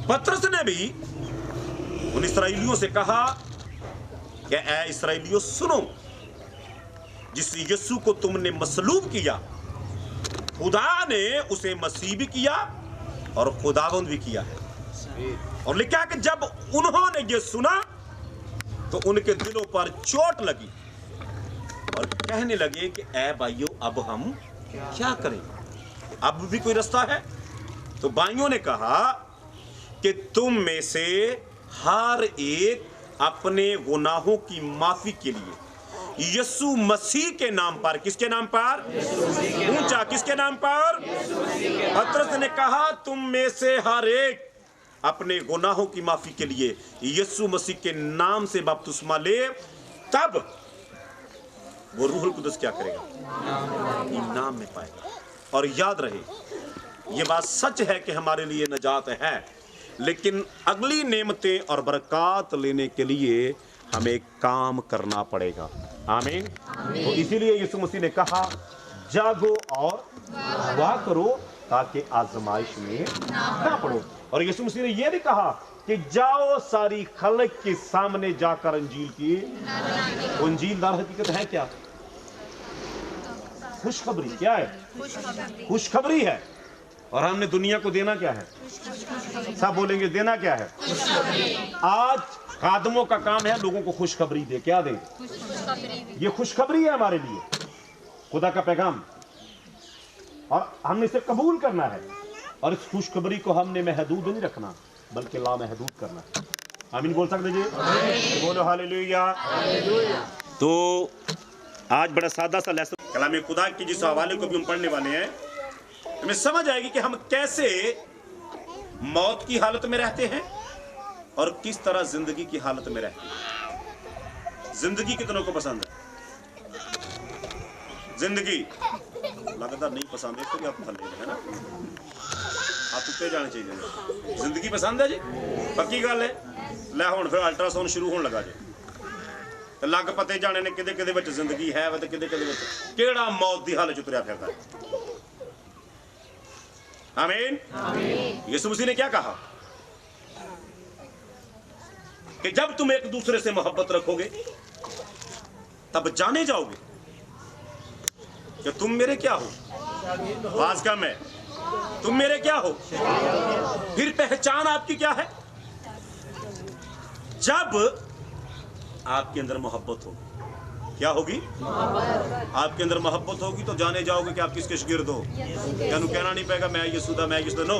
पतरस ने भी उन इसराइलियों से कहा कि ऐ इसराइलियों सुनो, जिस यीशु को तुमने मसलूब किया खुदा ने उसे मसीह भी किया और खुदावंद भी किया है। और लिखा कि जब उन्होंने ये सुना तो उनके दिलों पर चोट लगी और कहने लगे कि ऐ भाइयों अब हम क्या करें, अब भी कोई रास्ता है? तो भाइयों ने कहा कि तुम में से हर एक अपने गुनाहों की माफी के लिए यीशु मसीह के नाम पर, किसके नाम पर? ऊंचा, किसके नाम पर? पतरस ने कहा तुम में से हर एक अपने गुनाहों की माफी के लिए यीशु मसीह के नाम से बपतिस्मा ले, तब वो रूहुल कुदस क्या करेगा? इनाम में पाएगा। और याद रहे ये बात सच है कि हमारे लिए नजात है, लेकिन अगली नेमतें और बरकत लेने के लिए हमें काम करना पड़ेगा। आमीन। तो इसीलिए यीशु मसीह ने कहा जागो और दुआ करो ताकि आजमाइश में ना पड़ो। और यीशु मसीह ने यह भी कहा कि जाओ सारी खल्क के सामने जाकर अंजील की। अंजील दर हकीकत है क्या? खुशखबरी। क्या है? खुशखबरी है। और हमने दुनिया को देना क्या है? सब बोलेंगे देना क्या है? आज खादमों का काम है लोगों को खुशखबरी दे। क्या दे? ये खुशखबरी है हमारे लिए, खुदा का पैगाम, और हमने इसे कबूल करना है। और इस खुशखबरी को हमने महदूद नहीं रखना बल्कि लामहदूद करना है। आमीन बोल सकते जी? बोलो हालेलुया। तो आज बड़ा सादा सा लेसन कलाम खुदा की जिस हवाले को भी हम पढ़ने वाले हैं, हमें समझ आएगी कि हम कैसे मौत की हालत में रहते हैं और किस तरह जिंदगी की हालत में रहते हैं। जिंदगी कितनों को पसंद है? जिंदगी लगता नहीं पसंद है, तो आप थले है ना, आप उत्ते जाने चाहिए। जिंदगी पसंद है जी, पक्की गल है। लै हुण फिर अल्ट्रासाउंड शुरू होने लगा जी, तो लग पते जाने ने किदे किदे विच जिंदगी है व किदे किदे विच केड़ा मौत दी हालत च तुरिया फिरदा है। आमीन। यीशु मसीह ने क्या कहा कि जब तुम एक दूसरे से मोहब्बत रखोगे तब जाने जाओगे कि तुम मेरे क्या हो। आवाज कम है। तुम मेरे क्या हो। फिर पहचान आपकी क्या है? जब आपके अंदर मोहब्बत होगी। क्या होगी? आपके अंदर मोहब्बत होगी तो जाने जाओगे कि आप किसके शागिर्द हो। यानी कहना नहीं पड़ेगा मैं यीशु दा, मैं यीशु दा। नो,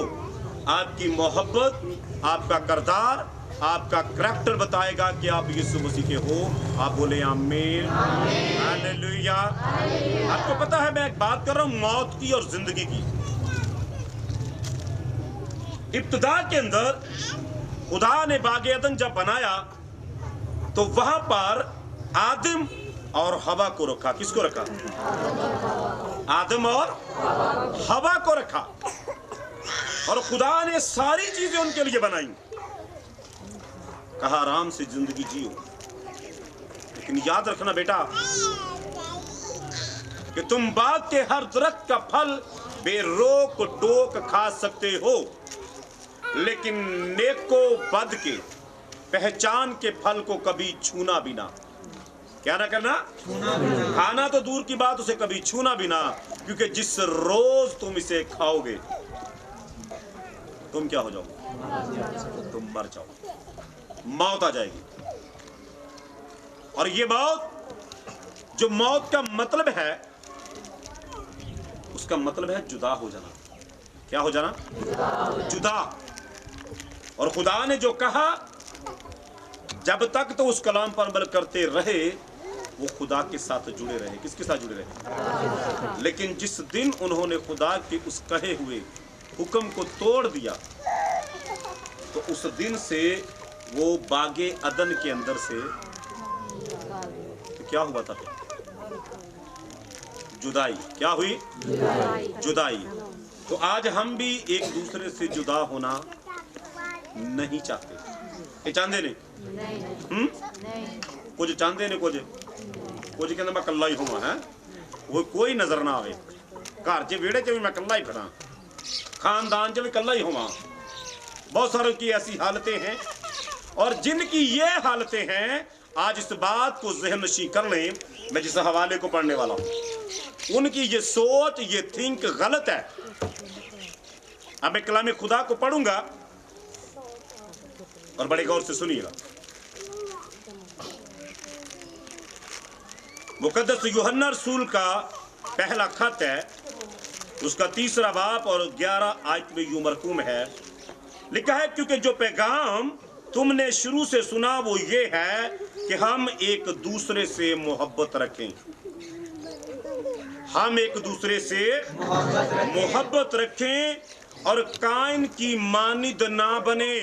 आपकी मोहब्बत, आपका किरदार, आपका करैक्टर बताएगा कि आप यीशु मसीह के हो। आप बोले आमीन, हालेलुया। आपको पता है मैं एक बात कर रहा हूं मौत की और जिंदगी की। इब्तिदा के अंदर खुदा ने बागे अदन जब बनाया तो वहां पर आदम और हवा को रखा। किसको रखा? आदम और हवा को रखा। और खुदा ने सारी चीजें उनके लिए बनाई। कहा आराम से जिंदगी जियो, लेकिन याद रखना बेटा कि तुम बाग के हर दरख्त का फल बेरोक टोक खा सकते हो, लेकिन नेको बद के पहचान के फल को कभी छूना भी ना। क्या ना करना? खाना तो दूर की बात, उसे कभी छूना भी ना, क्योंकि जिस रोज तुम इसे खाओगे तुम क्या हो जाओगे? तुम मर जाओगे, मौत आ जाएगी। और ये मौत, जो मौत का मतलब है, उसका मतलब है जुदा हो जाना। क्या हो जाना? जुदा। और खुदा ने जो कहा जब तक तो उस कलाम पर अमल करते रहे वो खुदा के साथ जुड़े रहे। किसके साथ जुड़े रहे? लेकिन जिस दिन उन्होंने खुदा के उस कहे हुए हुक्म को तोड़ दिया तो उस दिन से वो बागे अदन के अंदर से तो क्या हुआ था? जुदाई। क्या हुई? जुदाई। तो आज हम भी एक दूसरे से जुदा होना नहीं चाहते। ये चाहते नहीं? कुछ चाहते ने, कुछ कहते मैं कल्ला ही हुआ है, वो कोई नजर ना आवे। घर च विहड़े च भी मैं कल्ला ही फिरा, खानदान च भी कल्ला ही हुआ, बहुत सारों की ऐसी हालतें हैं, और जिनकी ये हालतें हैं, आज इस बात को ज़हन नशी कर लें, मैं जिस हवाले को पढ़ने वाला हूँ, उनकी ये सोच, ये थिंक गलत है। अब मैं कलाम खुदा को पढ़ूंगा और बड़े गौर से सुनिएगा। मुकद्दस यूहन्ना रसूल का पहला खत है, उसका 3 बाब और 11 आयत में यूं मरकूम है, लिखा है, क्योंकि जो पैगाम तुमने शुरू से सुना वो ये है कि हम एक दूसरे से मोहब्बत रखें। हम एक दूसरे से मोहब्बत रखें और काइन की मानिद ना बने,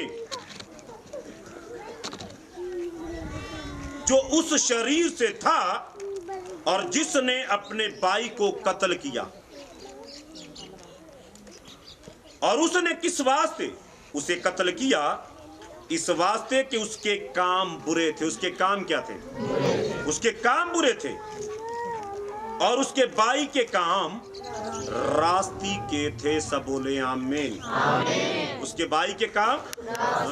जो उस शरीर से था और जिसने अपने भाई को कत्ल किया। और उसने किस वास्ते उसे कत्ल किया? इस वास्ते कि उसके काम बुरे थे। उसके काम क्या थे? उसके काम बुरे थे, और उसके भाई के काम रास्ती के थे। सब बोले आमीन। उसके भाई के काम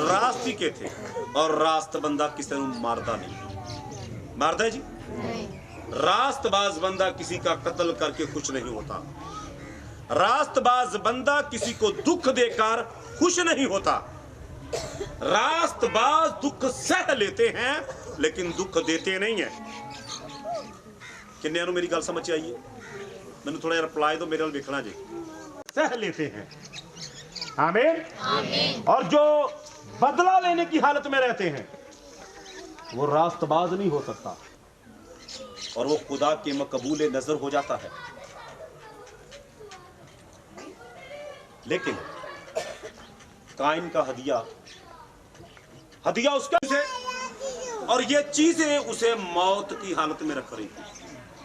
रास्ती के थे, और रास्त बंदा किसी को मारता नहीं। मारता है जी? रास्तबाज बंदा किसी का कत्ल करके खुश नहीं होता। रास्तबाज बंदा किसी को दुख देकर खुश नहीं होता। रास्तबाज दुख सह लेते हैं लेकिन दुख देते नहीं है। किन्ने मेरी गल समझ आइए? मैंने थोड़ा रिप्लाई दो, मेरे देखना जी। सह लेते हैं, आमीन। और जो बदला लेने की हालत में रहते हैं वो रास्तबाज नहीं हो सकता, और वो खुदा के मकबूल नजर हो जाता है। लेकिन काइन का हदिया उसका है, और ये चीजें उसे मौत की हालत में रख रही थी।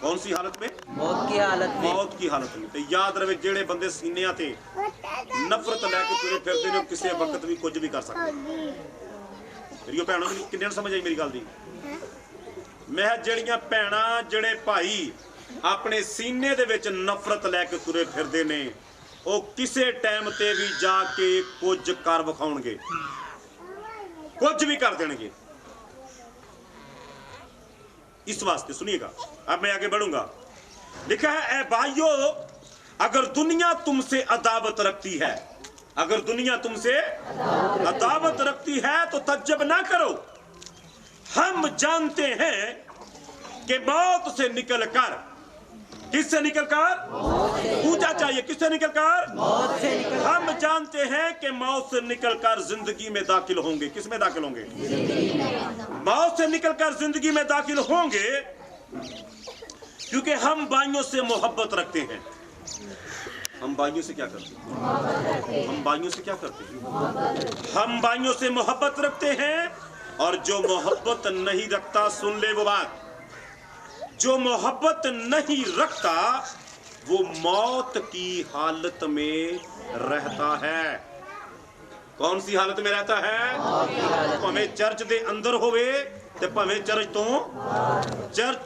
कौन सी हालत में? मौत की हालत में। मौत की हालत में। तो याद रहे, जेड़े बंदे सीने थे नफरत लैके तुरे फिरदे ने, किसी वक्त भी कुछ भी कर सकते। मेरी भैनों किन्ने समझ आई मेरी गल दी? मैं जड़ियां भैना, जड़े भाई अपने सीने दे विच नफरत लैके तुरे फिरदे ने, वो किसी टाइम ते भी जाके कुछ कर विखाउणगे, कुछ भी कर देंगे। इस वास्ते सुनिएगा, अब मैं आगे बढ़ूंगा। लिखा है, ए भाइयों, अगर दुनिया तुमसे अदावत रखती है, अगर दुनिया तुमसे अदावत रखती है तो तज्जब ना करो। हम जानते हैं कि मौत से निकलकर, किससे निकलकर? पूछा चाहिए, किससे निकलकर? मौत से निकलकर। हम जानते हैं कि मौत से निकलकर जिंदगी में दाखिल होंगे। किस में दाखिल होंगे? मौत से निकलकर जिंदगी में दाखिल होंगे, क्योंकि हम भाइयों से मोहब्बत रखते हैं। हम भाइयों से क्या करते हैं? हम भाइयों से क्या करते हैं? हम भाइयों से मोहब्बत रखते हैं, और जो मोहब्बत नहीं रखता, सुन ले वो बात, जो मोहब्बत नहीं रखता वो मौत की हालत में रहता है। कौन सी हालत में रहता है? भावें चर्च दे अंदर होवे ते भावें चर्च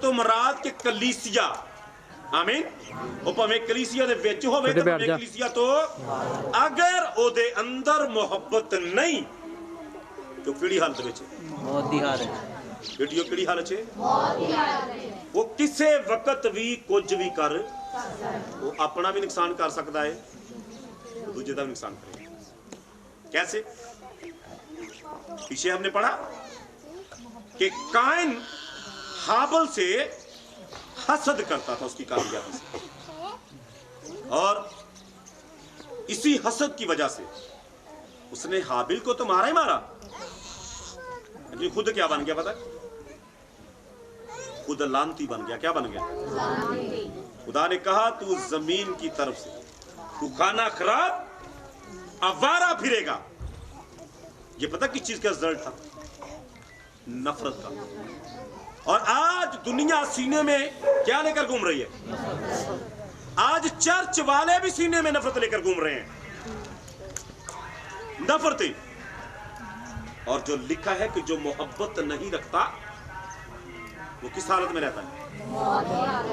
तो मराद के कलीसिया, आमीन। वो भावें कलीसिया दे विच होवे ते भावें कलीसिया तो, अगर ओदे अंदर मोहब्बत नहीं तो किहड़ी हालत विच? मौत दी हालत। बेटियों किहड़ी हालत है? वो किसी वक्त भी कुछ भी कर, वो अपना भी नुकसान कर सकता है, दूसरे का भी नुकसान करेगा। कैसे? पीछे हमने पढ़ा कि काइन हाबिल से हसद करता था उसकी कामयाबी से, और इसी हसद की वजह से उसने हाबिल को तो मारा ही मारा, लेकिन खुद क्या बन गया पता है? खुद लानती बन गया। क्या बन गया? खुदा ने कहा, तू जमीन की तरफ से, तू खाना खराब आवारा फिरेगा। ये पता किस चीज का रिजल्ट था? नफरत का। और आज दुनिया सीने में क्या लेकर घूम रही है? आज चर्च वाले भी सीने में नफरत लेकर घूम रहे हैं, नफरतें। और जो लिखा है कि जो मोहब्बत नहीं रखता वो किस हालत में रहता है?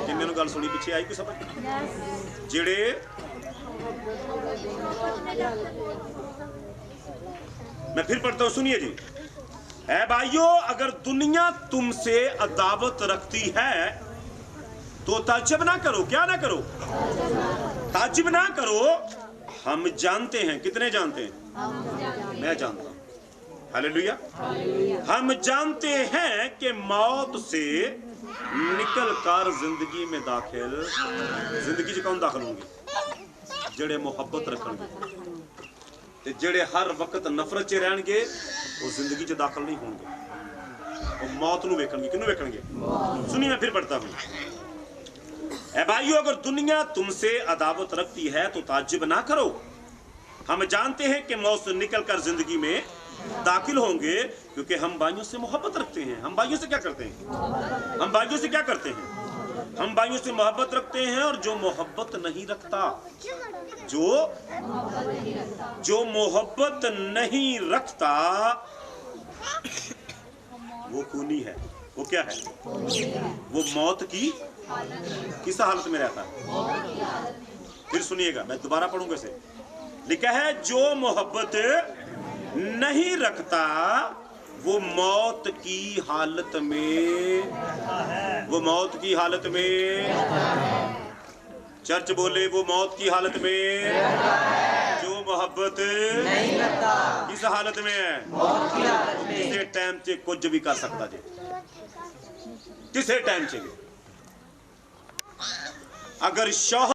जिन गल सुनी पीछे आई कोई समझ? जेड़े मैं फिर पढ़ता हूं, सुनिए जी। ऐ भाइयों, अगर दुनिया तुमसे अदावत रखती है तो ताज्जुब ना करो। क्या ना करो? ताज्जुब ना करो। हम जानते हैं, कितने जानते हैं? मैं जानता हूं। हालेलुया। हम जानते हैं कि मौत से निकल कर जिंदगी में दाखिल, जिंदगी च कौन दाखिल होंगे? जेड़े मोहब्बत रखणगे ते जेड़े हर वक्त नफरत च रहणगे वो जिंदगी च दाखिल नहीं होंगे, वो मौत नूं वेखणगे। किनूं वेखणगे? सुनिए, मैं फिर पढ़ता हूं। ऐ भाइयों, अगर दुनिया तुमसे अदावत रखती है तो ताज्जुब ना करो। हम जानते हैं कि मौत से निकल कर जिंदगी में दाखिल होंगे, क्योंकि हम भाइयों से मोहब्बत रखते हैं। हम भाइयों से क्या करते हैं? हम भाइयों से क्या करते हैं? हम भाइयों से मोहब्बत रखते हैं। और जो मोहब्बत नहीं रखता, जो मोहब्बत नहीं रखता वो खूनी है। वो क्या है? वो मौत की किस हालत में रहता है? फिर सुनिएगा, मैं दोबारा पढ़ूंगा इसे। लिखा है, जो मोहब्बत नहीं रखता वो मौत की हालत में, वो मौत की हालत में, चर्च बोले, वो मौत की हालत में, जो मोहब्बत नहीं करता किस हालत में है? मौत की हालत में। किसी टाइम से कुछ भी कर सकता जी, किसी टाइम से। अगर शौहर